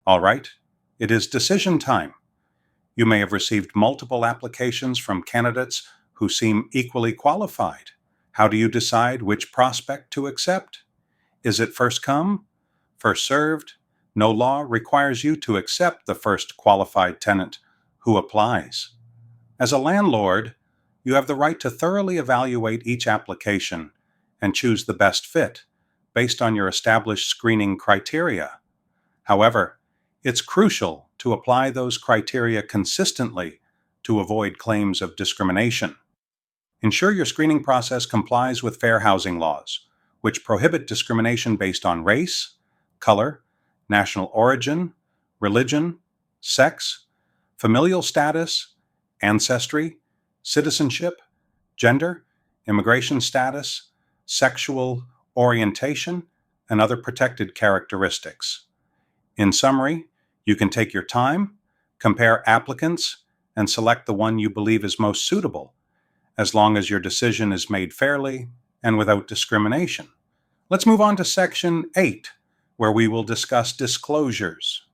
All right, it is decision time. You may have received multiple applications from candidates who seem equally qualified. How do you decide which prospect to accept? Is it first come, first served? No law requires you to accept the first qualified tenant who applies. As a landlord, you have the right to thoroughly evaluate each application and choose the best fit based on your established screening criteria. However, it's crucial to apply those criteria consistently to avoid claims of discrimination. Ensure your screening process complies with fair housing laws, which prohibit discrimination based on race, color, national origin, religion, sex, familial status, ancestry, citizenship, gender, immigration status, sexual orientation, and other protected characteristics. In summary, you can take your time, compare applicants, and select the one you believe is most suitable, as long as your decision is made fairly and without discrimination. Let's move on to Section 8, where we will discuss disclosures.